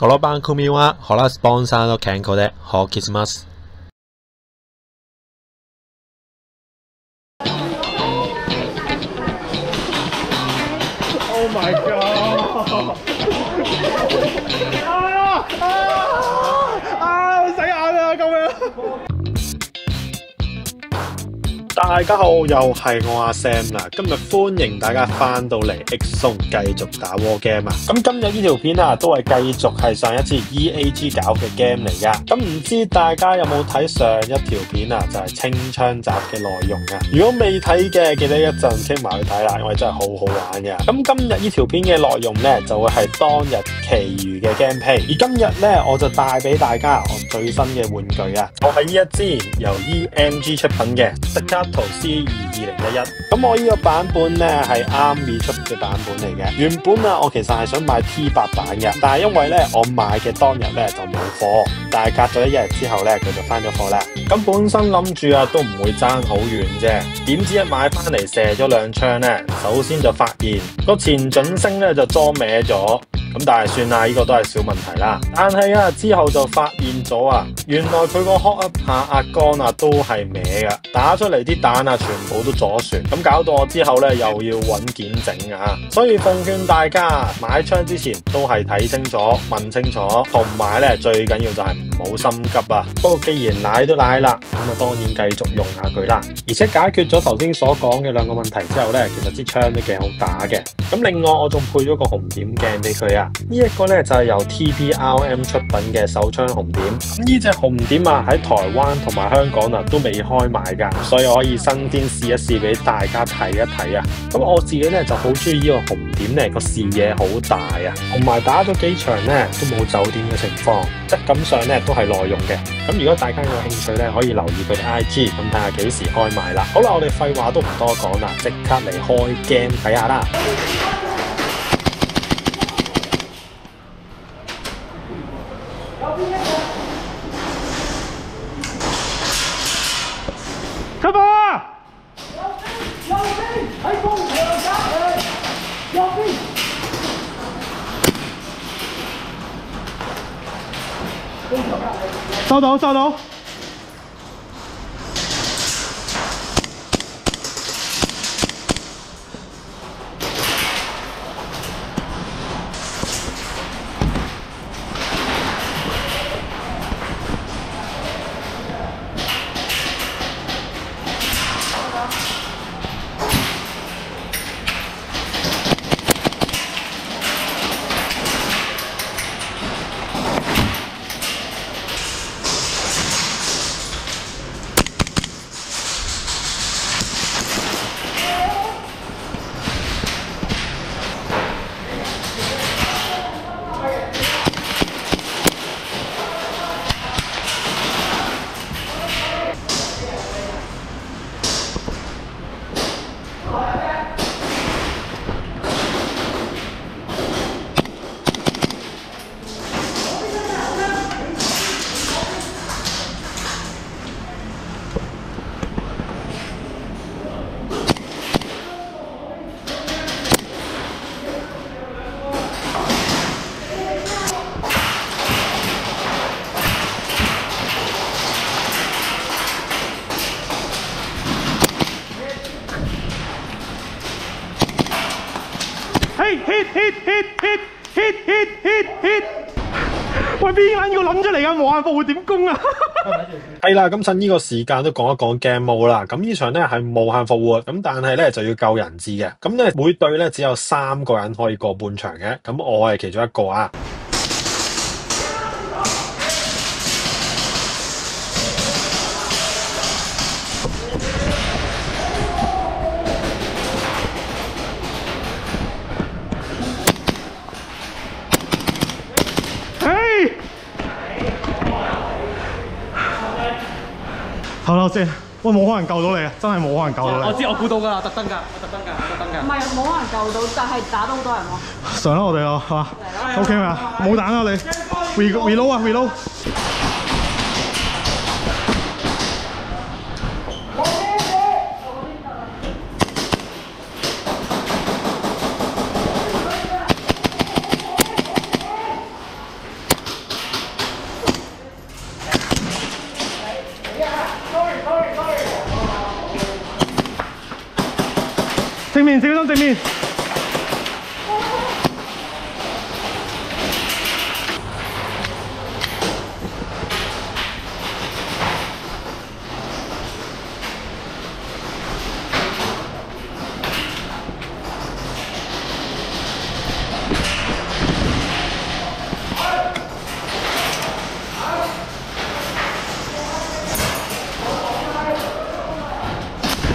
この番組はホラースポンサーの健康でお送りします。Oh my god！ 洗眼啊！救命！大家好，又係我阿 Sam 啦。今日歡迎大家翻到嚟 X-Zone 繼續打 War Game 啊。咁今日呢條片啊，都係繼續係上一次 EAG 搞嘅 game 嚟噶。咁唔知大家有冇睇上一條片啊？就係清槍集嘅內容啊。如果未睇嘅，記得一陣傾埋去睇啦，因為真係好好玩嘅。咁今日呢條片嘅內容呢，就會係當日其餘嘅 gameplay。而今日呢，我就帶俾大家我最新嘅玩具啊。我係呢一支由 EMG 出品嘅圖 C22011， 咁我呢個版本呢係啱未出嘅版本嚟嘅。原本啊，我其實係想買 T8 版嘅，但係因為呢我買嘅當日呢就冇貨，但係隔咗一日之後呢佢就翻咗貨啦。咁本身諗住啊都唔會爭好遠啫，點知一買翻嚟射咗兩槍呢，首先就發現個前準星呢就裝歪咗。咁但係算啦，呢個都係小問題啦。但係啊，之後就發現咗啊，原來佢個 hot up 下壓桿啊都係歪噶，打出嚟啲彈啊全部都左旋，咁搞到我之後咧又要揾件整啊。所以奉勸大家買槍之前都係睇清楚、問清楚，同埋咧最緊要就係唔好心急啊。不過既然奶都奶啦，咁啊當然繼續用下佢啦。而且解決咗頭先所講嘅兩個問題之後咧，其實支槍都幾好打嘅。咁另外我仲配咗個紅點鏡俾佢啊。呢一個咧就係由 TPRM 出品嘅手槍紅點，呢隻紅點啊喺台灣同埋香港啊都未開賣噶，所以我可以新鮮試一試俾大家睇一睇啊。咁我自己咧就好中意呢個紅點咧，個視野好大啊，同埋打咗幾場咧都冇走點嘅情況，質感上咧都係耐用嘅。咁如果大家有興趣咧，可以留意佢哋 IG， 咁睇下幾時開賣啦。好啦，我哋廢話都唔多講啦，即刻嚟開 game 睇下啦。出發啊！右邊喺工場隔離，右邊。收到，收到。hit！ 喂，邊撚要諗出嚟㗎？無限復活點攻啊？係啦，咁趁呢個時間都講一講 game mode 啦。咁呢場咧係無限復活，咁但係咧就要救人質嘅。咁咧每隊咧只有3個人可以過半場嘅。咁我係其中一個啊。後頭先，喂，冇可能救到你啊！真係冇可能救到你。我知，我估到㗎啦，特登㗎。唔係冇可能救到，但係打到好多人喎。上啦，我哋咯，係嘛 ？OK 嘛？冇彈啊你 ！reload 啊 reload！正面小心正面。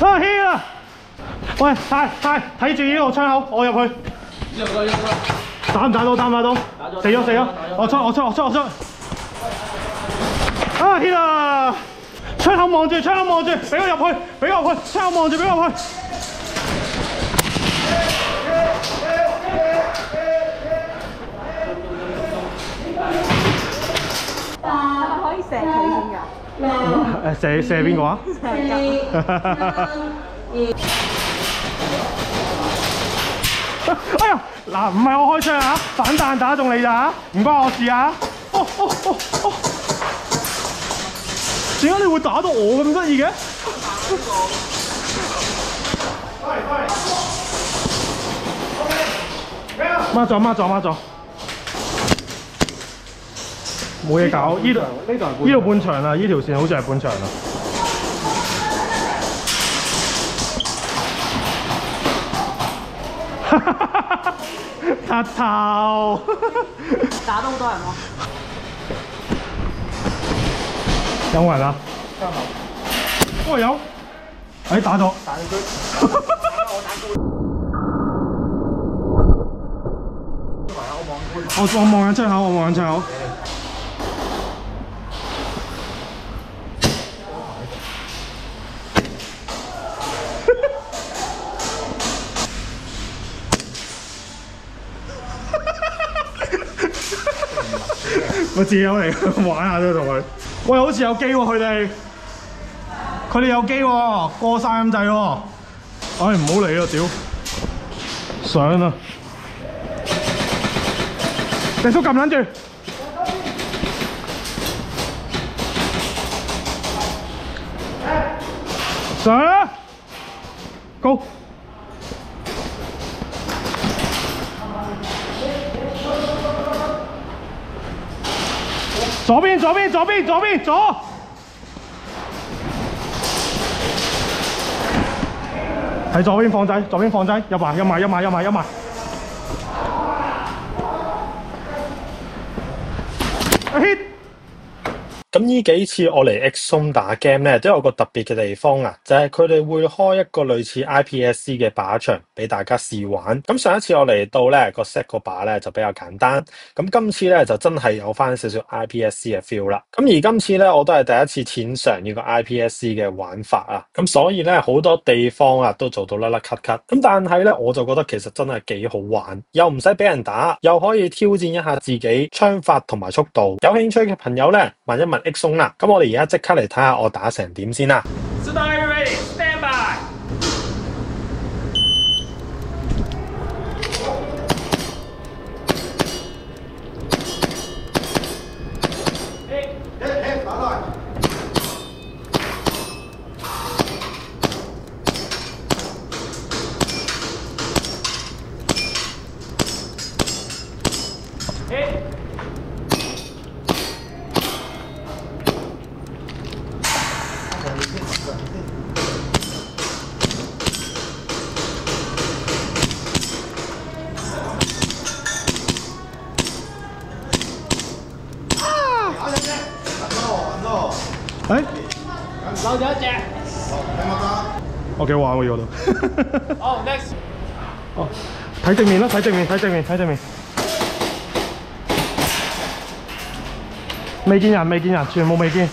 啊 hit 啦！喂，睇住呢個窗口，我入去。打唔打到？打唔打到？死咗！我出！啊 hit 啦！窗口望住，俾我入去，窗口望住，俾我入去。可以射佢先㗎？射邊個啊？哎呀，嗱，唔係我開槍啊，反彈打中你咋，唔關我事啊！哦！點解你會打到我咁得意嘅？孖咗，冇嘢搞，呢度半場啦，呢條線好似係半場啦。柒頭打到好多人喎。有冇人啊？哦有，打咗。我望緊窗口，我自己有嚟玩下啫，同佢。喂，好似有機喎，佢哋有機喎，過晒咁滯喎。唉，唔好嚟啦，屌！上啦！隻叔撳撚住。上啦！高！左邊！喺左邊放仔，入埋。hit。咁呢幾次我嚟 XZone 打 game 咧，都有個特別嘅地方啊，就係佢哋會開一個類似 IPSC 嘅靶場俾大家試玩。咁上一次我嚟到咧，個 set 個靶咧就比較簡單，咁今次咧就真係有翻少少 IPSC 嘅 feel 啦。咁而今次咧我都係第一次淺嘗呢個 IPSC 嘅玩法啊，咁所以咧好多地方啊都做到甩甩咳咳。咁但係咧我就覺得其實真係幾好玩，又唔使俾人打，又可以挑戰一下自己槍法同埋速度。有興趣嘅朋友咧，問一問 XZone 啦，咁我哋而家即刻嚟睇下我打成點先啦。Are you ready? Stand by. Lâu chưa chị? 我幾好玩喎呢個都。Oh, next. 哦，睇正面啦，睇正面。未見人，全部未見。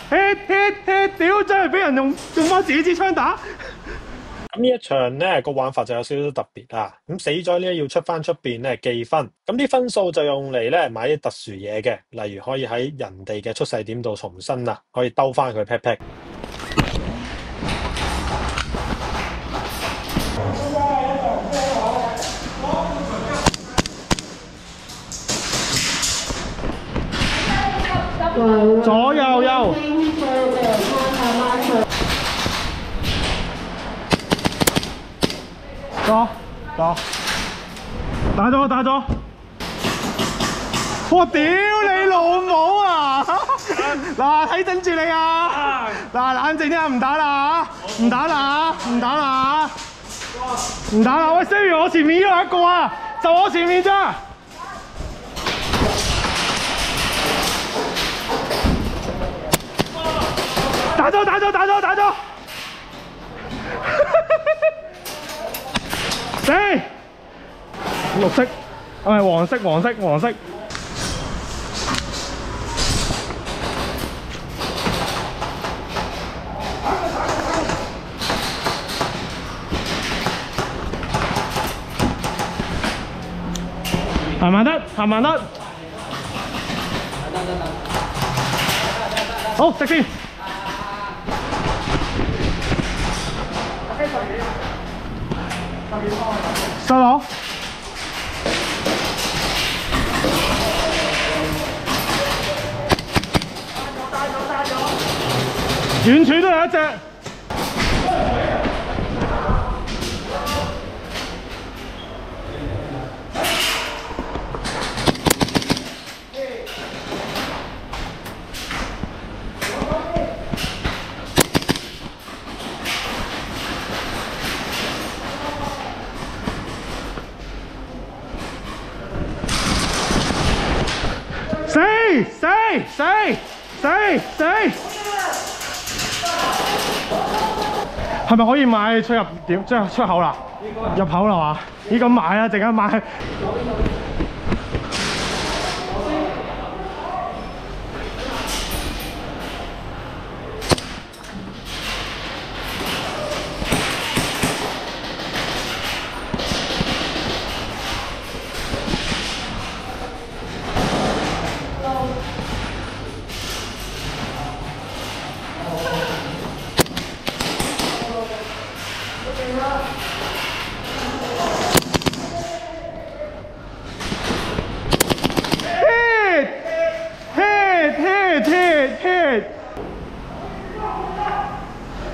hit，屌真係俾人用翻自己支槍打。咁呢一場咧個玩法就有少少特別啦，咁死咗咧要出翻出邊咧記分，咁啲分數就用嚟咧買啲特殊嘢嘅，例如可以喺人哋嘅出世點度重新啊，可以兜翻佢 pat pat。走走，打咗打咗！我屌你老母啊！嗱，睇準住你啊！嗱，冷靜啲啊，唔打啦嚇，唔打啦嚇，唔打啦嚇，唔打啦！喂 ，Siri， 我前面有一個啊，就我前面咋？打咗打咗打咗打咗！死！綠色，黃色黃色黃色。行慢得，行慢得。好，食先。收樓。遠處都有一隻。死！係咪可以買出入點？即係出口啦？入口啦嘛？咦咁買啦，陣間買。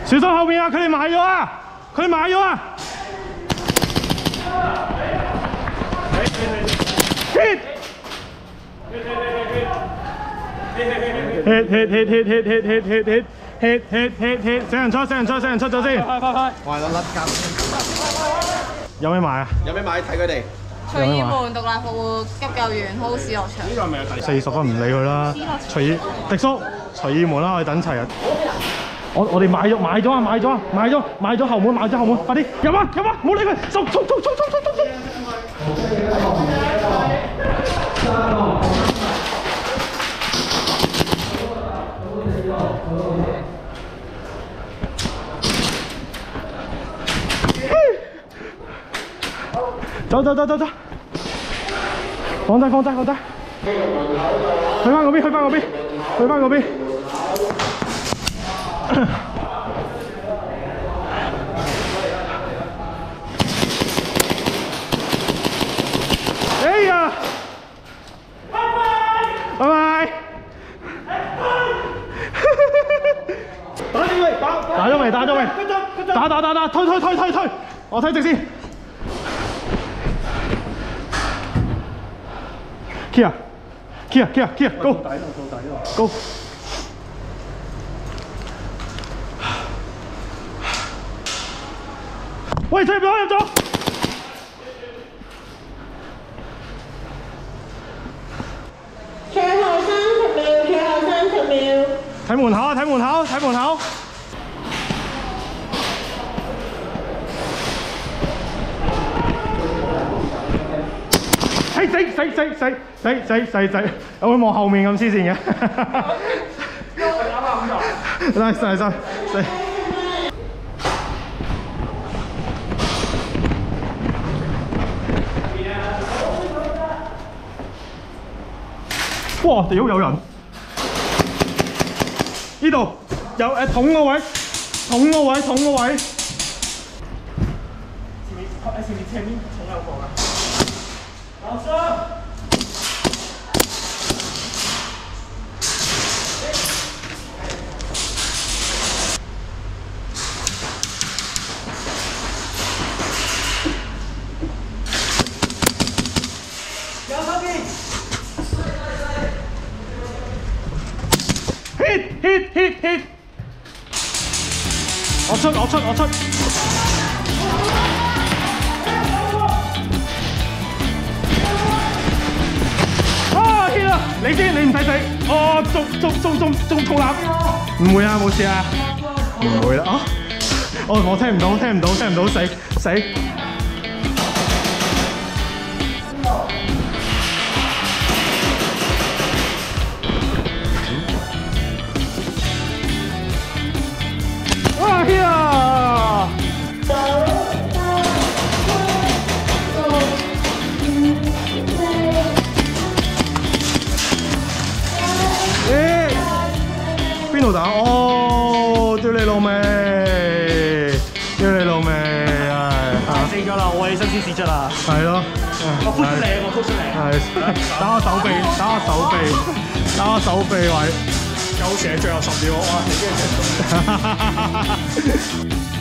小心後面啊！佢哋埋咗啊！佢哋埋咗啊 ！hit！ 死人出咗先！快！我係甩夾。有咩買啊？有咩買睇佢哋？隨意門獨立服務急救員好市樂場。呢個係咪第40都唔理佢啦。隨意迪叔，隨意門啦，我哋等齊人。我哋買咗後門，快啲入啊！唔好理佢，衝！走！放低！去翻嗰邊。哎呀！拜拜。打咗未？打！推！我睇直先。Kia, go！ 喂，入咗！最後30秒。睇門口。死！有冇望後面咁黐線嘅？嚟！哇！屌有人！呢度有桶個位。前面桶有個㗎。老師。我出。啊 hit 啦！你先，你唔使死。哦，中肚腩。唔會啊，冇事啊。唔會啦。啊！我聽唔到，死！啊 hit 啊！邊度打？哦，屌你老味！係死咗啦！我起身先試出啦。係咯。我撲出嚟。係。打我手臂位。夠射最後10秒，哇！你驚射中。